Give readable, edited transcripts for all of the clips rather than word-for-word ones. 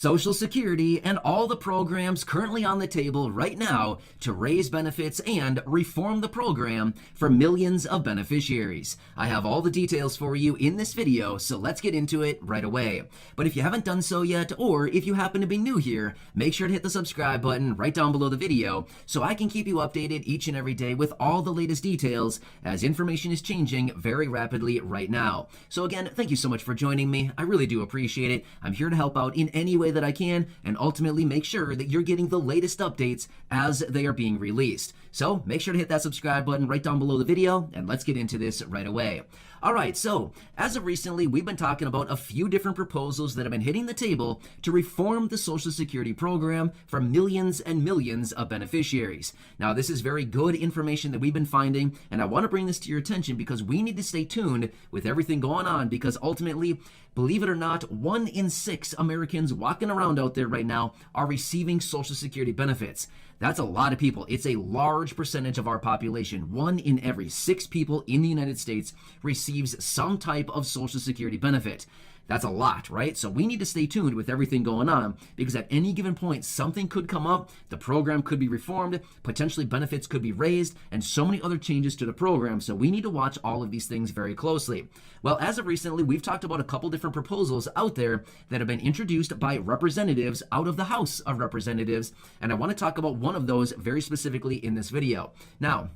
Social Security and all the programs currently on the table right now to raise benefits and reform the program for millions of beneficiaries. I have all the details for you in this video, so let's get into it right away. But if you haven't done so yet, or if you happen to be new here, make sure to hit the subscribe button right down below the video so I can keep you updated each and every day with all the latest details as information is changing very rapidly right now. So again, thank you so much for joining me. I really do appreciate it. I'm here to help out in any way that I can and ultimately make sure that you're getting the latest updates as they are being released. So make sure to hit that subscribe button right down below the video and let's get into this right away. All right, so as of recently, we've been talking about a few different proposals that have been hitting the table to reform the Social Security program for millions and millions of beneficiaries. Now, this is very good information that we've been finding, and I want to bring this to your attention because we need to stay tuned with everything going on because ultimately, believe it or not, 1 in 6 Americans walking around out there right now are receiving Social Security benefits. That's a lot of people. It's a large percentage of our population. 1 in every 6 people in the United States receives some type of Social Security benefit. That's a lot, right? So we need to stay tuned with everything going on because at any given point, something could come up, the program could be reformed, potentially benefits could be raised, and so many other changes to the program. So we need to watch all of these things very closely. Well, as of recently, we've talked about a couple different proposals out there that have been introduced by representatives out of the House of Representatives, and I want to talk about one of those very specifically in this video. Now,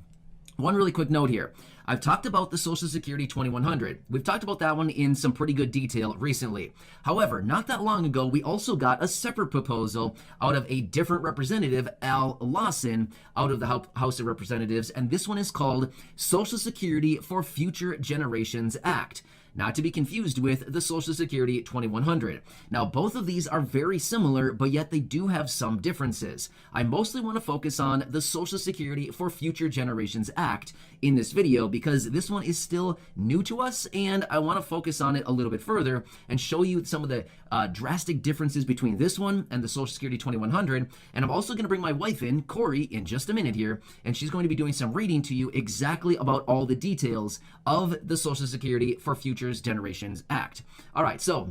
one really quick note here. I've talked about the Social Security 2100. We've talked about that one in some pretty good detail recently. However, not that long ago, we also got a separate proposal out of a different representative, Al Lawson, out of the House of Representatives, and this one is called Social Security for Future Generations Act. Not to be confused with the Social Security 2100. Now, both of these are very similar, but yet they do have some differences. I mostly want to focus on the Social Security for Future Generations Act in this video because this one is still new to us, and I want to focus on it a little bit further and show you some of the drastic differences between this one and the Social Security 2100. And I'm also going to bring my wife in, Corey, in just a minute here, and she's going to be doing some reading to you exactly about all the details of the Social Security for Future Generations Act. All right, so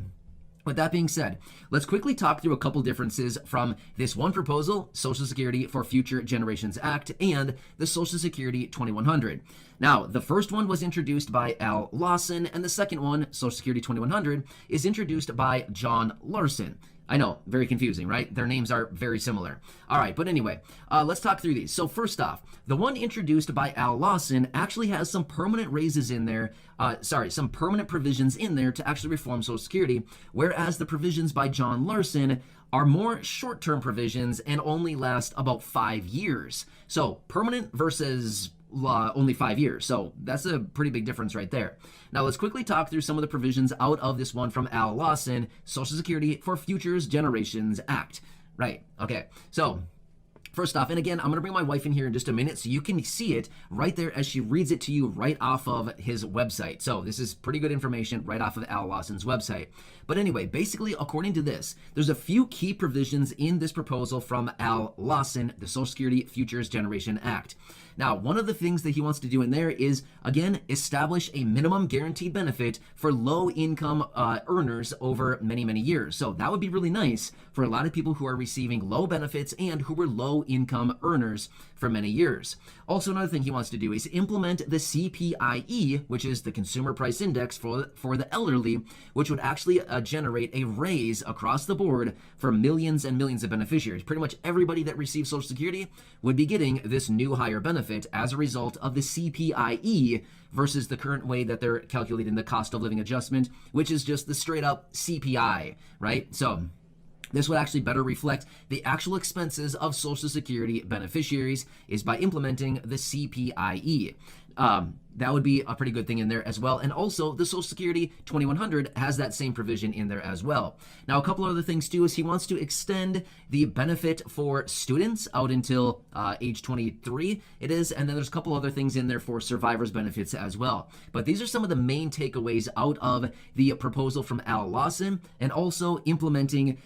with that being said, let's quickly talk through a couple differences from this one proposal, Social Security for Future Generations Act, and the Social Security 2100. Now, the first one was introduced by Al Lawson, and the second one, Social Security 2100, is introduced by John Larson. I know, very confusing, right? Their names are very similar. All right, but anyway, let's talk through these. So first off, the one introduced by Al Lawson actually has some permanent raises in there, some permanent provisions in there to actually reform Social Security, whereas the provisions by John Larson are more short-term provisions and only last about 5 years. So permanent versus only 5 years. So that's a pretty big difference right there. Now let's quickly talk through some of the provisions out of this one from Al Lawson, Social Security for Future Generations Act. Right, okay, so first off, and again, I'm going to bring my wife in here in just a minute so you can see it right there as she reads it to you right off of his website. So this is pretty good information right off of Al Lawson's website. But anyway, basically, according to this, there's a few key provisions in this proposal from Al Lawson, the Social Security Futures Generation Act. Now, one of the things that he wants to do in there is, again, establish a minimum guaranteed benefit for low-income earners over many, many years. So that would be really nice for a lot of people who are receiving low benefits and who were low-income earners for many years. Also, another thing he wants to do is implement the CPIE, which is the Consumer Price Index for the elderly, which would actually generate a raise across the board for millions and millions of beneficiaries. Pretty much everybody that receives Social Security would be getting this new higher benefit as a result of the CPIE versus the current way that they're calculating the cost of living adjustment, which is just the straight up CPI, right? So this would actually better reflect the actual expenses of Social Security beneficiaries is by implementing the CPIE. That would be a pretty good thing in there as well. And also, the Social Security 2100 has that same provision in there as well. Now, a couple other things too is he wants to extend the benefit for students out until age 23, it is. And then there's a couple other things in there for survivors benefits as well. But these are some of the main takeaways out of the proposal from Al Lawson, and also implementing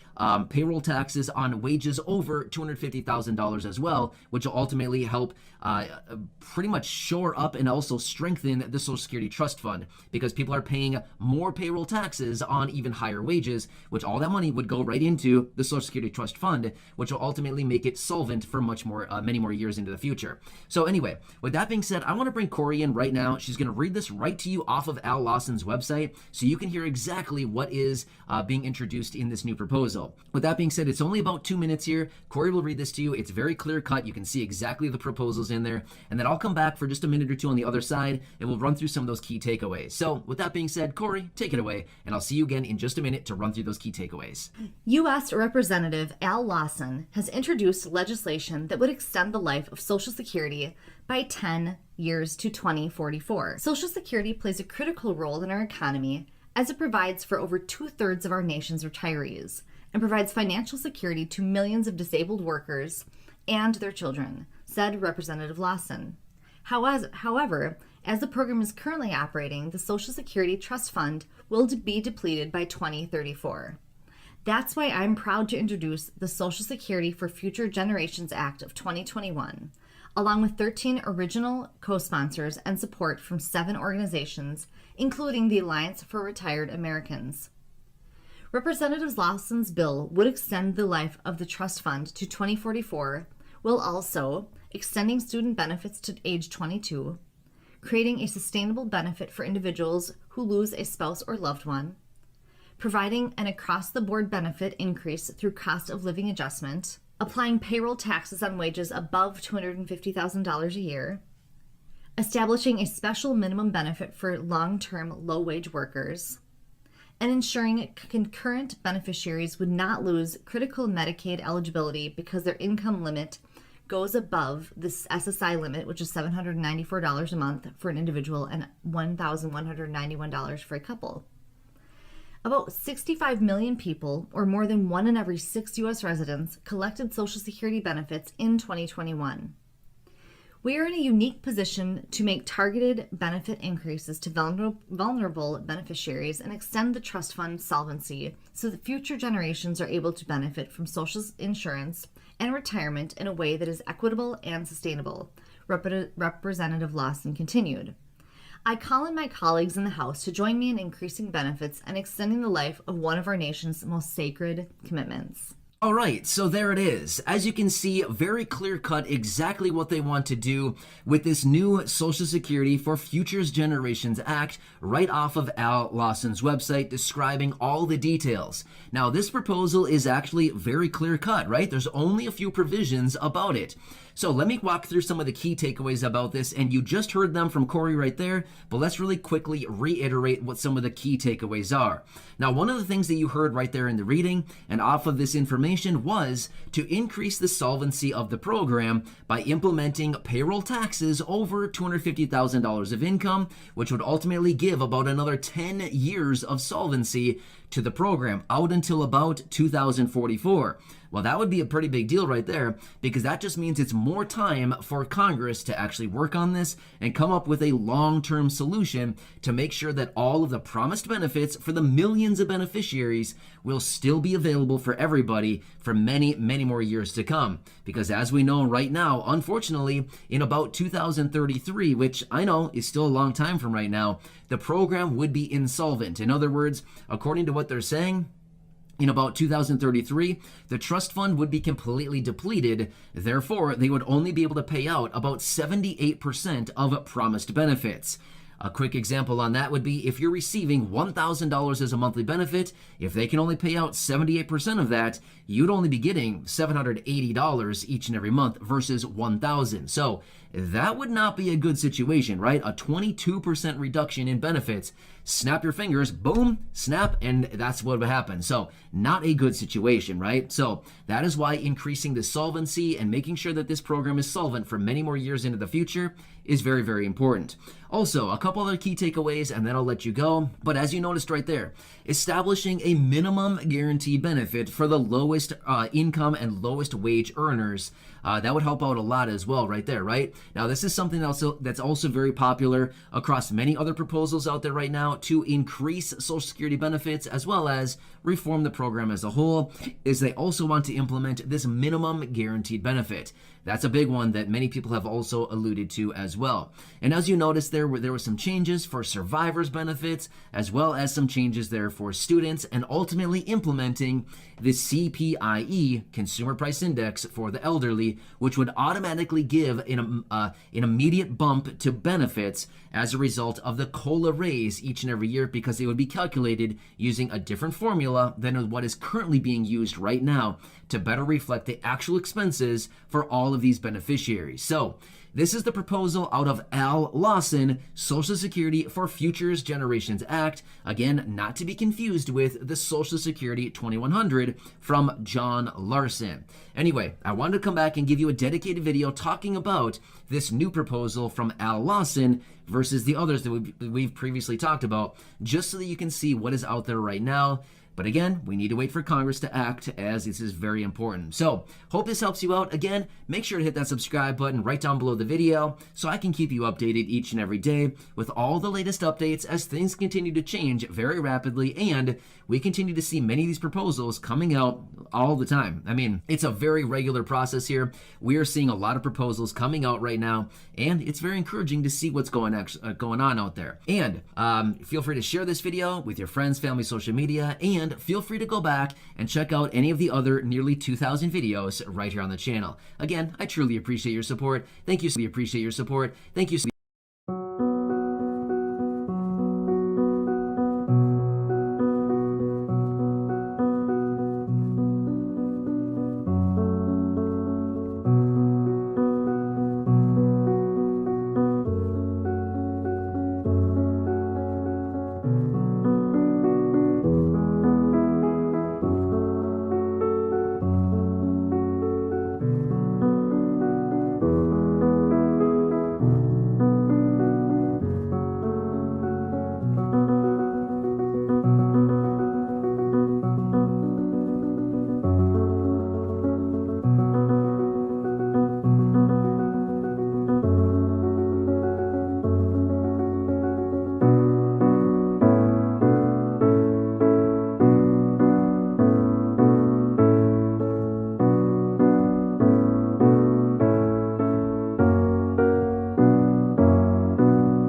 payroll taxes on wages over $250,000 as well, which will ultimately help pretty much shore up and also strengthen the Social Security Trust Fund because people are paying more payroll taxes on even higher wages, which all that money would go right into the Social Security Trust Fund, which will ultimately make it solvent for many more years into the future. So anyway, with that being said, I want to bring Corey in right now. She's going to read this right to you off of Al Lawson's website so you can hear exactly what is being introduced in this new proposal. With that being said, it's only about 2 minutes here. Corey will read this to you. It's very clear cut. You can see exactly the proposals in there. And then I'll come back for just a minute or two on the other side and we'll run through some of those key takeaways. So with that being said, Corey, take it away. And I'll see you again in just a minute to run through those key takeaways. U.S. Representative Al Lawson has introduced legislation that would extend the life of Social Security by 10 years to 2044. Social Security plays a critical role in our economy as it provides for over 2/3 of our nation's retirees and provides financial security to millions of disabled workers and their children, said Representative Lawson. However, as the program is currently operating, the Social Security Trust Fund will be depleted by 2034. That's why I'm proud to introduce the Social Security for Future Generations Act of 2021, along with 13 original co-sponsors and support from 7 organizations, including the Alliance for Retired Americans. Representative Lawson's bill would extend the life of the trust fund to 2044, while also extending student benefits to age 22, creating a sustainable benefit for individuals who lose a spouse or loved one, providing an across-the-board benefit increase through cost of living adjustment, applying payroll taxes on wages above $250,000 a year, establishing a special minimum benefit for long-term low-wage workers, and ensuring concurrent beneficiaries would not lose critical Medicaid eligibility because their income limit goes above this SSI limit, which is $794 a month for an individual and $1,191 for a couple. About 65 million people, or more than 1 in every 6 U.S. residents, collected Social Security benefits in 2021. We are in a unique position to make targeted benefit increases to vulnerable beneficiaries and extend the trust fund solvency so that future generations are able to benefit from social insurance and retirement in a way that is equitable and sustainable, Representative Lawson continued. I call on my colleagues in the House to join me in increasing benefits and extending the life of one of our nation's most sacred commitments. All right, so there it is. As you can see, very clear cut exactly what they want to do with this new Social Security for Futures Generations Act right off of Al Lawson's website describing all the details. Now, this proposal is actually very clear cut, right? There's only a few provisions about it. So let me walk through some of the key takeaways about this, and you just heard them from Corey right there, but let's really quickly reiterate what some of the key takeaways are. Now, one of the things that you heard right there in the reading and off of this information was to increase the solvency of the program by implementing payroll taxes over $250,000 of income, which would ultimately give about another 10 years of solvency to the program out until about 2044. Well, that would be a pretty big deal right there because that just means it's more time for Congress to actually work on this and come up with a long-term solution to make sure that all of the promised benefits for the millions of beneficiaries will still be available for everybody for many, many more years to come. Because as we know right now, unfortunately, in about 2033, which I know is still a long time from right now, the program would be insolvent. In other words, according to what they're saying, in about 2033, the trust fund would be completely depleted. Therefore, they would only be able to pay out about 78% of promised benefits. A quick example on that would be if you're receiving $1,000 as a monthly benefit, if they can only pay out 78% of that, you'd only be getting $780 each and every month versus $1,000. So that would not be a good situation, right? A 22% reduction in benefits. Snap your fingers, boom, snap, and that's what would happen. So not a good situation, right? So that is why increasing the solvency and making sure that this program is solvent for many more years into the future is very, very important. Also, a couple other key takeaways, and then I'll let you go. But as you noticed right there, establishing a minimum guarantee benefit for the lowest income and lowest wage earners, that would help out a lot as well right there, right? Now, this is something that's also very popular across many other proposals out there right now to increase Social Security benefits as well as reform the program as a whole, is they also want to implement this minimum guaranteed benefit. That's a big one that many people have also alluded to as well. And as you notice, there were some changes for survivors benefits as well as some changes there for students, and ultimately implementing the CPIE, Consumer Price Index, for the elderly, which would automatically give an immediate bump to benefits as a result of the COLA raise each and every year, because it would be calculated using a different formula than what is currently being used right now to better reflect the actual expenses for all of these beneficiaries. So this is the proposal out of Al Lawson, Social Security for Futures Generations Act. Again, not to be confused with the Social Security 2100 from John Larson. Anyway, I wanted to come back and give you a dedicated video talking about this new proposal from Al Lawson versus the others that we've previously talked about, just so that you can see what is out there right now. But again, we need to wait for Congress to act, as this is very important. So, hope this helps you out. Again, make sure to hit that subscribe button right down below the video so I can keep you updated each and every day with all the latest updates as things continue to change very rapidly, and we continue to see many of these proposals coming out all the time. I mean, it's a very regular process here. We are seeing a lot of proposals coming out right now, and it's very encouraging to see what's going on out there. And feel free to share this video with your friends, family, social media, and feel free to go back and check out any of the other nearly 2,000 videos right here on the channel. Again, I truly appreciate your support. Thank you. Appreciate your support. Thank you.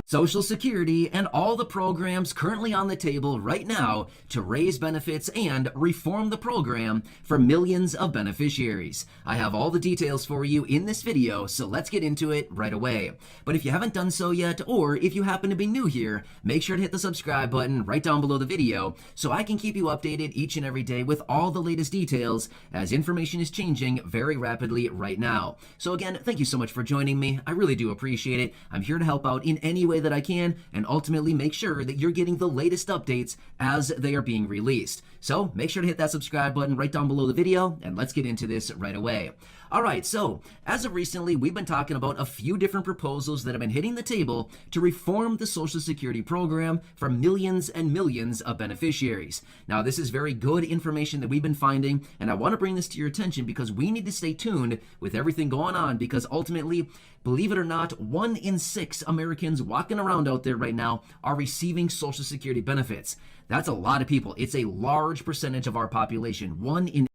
Social Security and all the programs currently on the table right now to raise benefits and reform the program for millions of beneficiaries. I have all the details for you in this video, so let's get into it right away. But if you haven't done so yet, or if you happen to be new here, make sure to hit the subscribe button right down below the video so I can keep you updated each and every day with all the latest details, as information is changing very rapidly right now. So again, thank you so much for joining me. I really do appreciate it. I'm here to help out in any way that I can, and ultimately make sure that you're getting the latest updates as they are being released. So make sure to hit that subscribe button right down below the video, and let's get into this right away. Alright, so as of recently, we've been talking about a few different proposals that have been hitting the table to reform the Social Security program for millions and millions of beneficiaries. Now, this is very good information that we've been finding, and I want to bring this to your attention because we need to stay tuned with everything going on, because ultimately, believe it or not, 1 in 6 Americans walking around out there right now are receiving Social Security benefits. That's a lot of people. It's a large percentage of our population. 1 in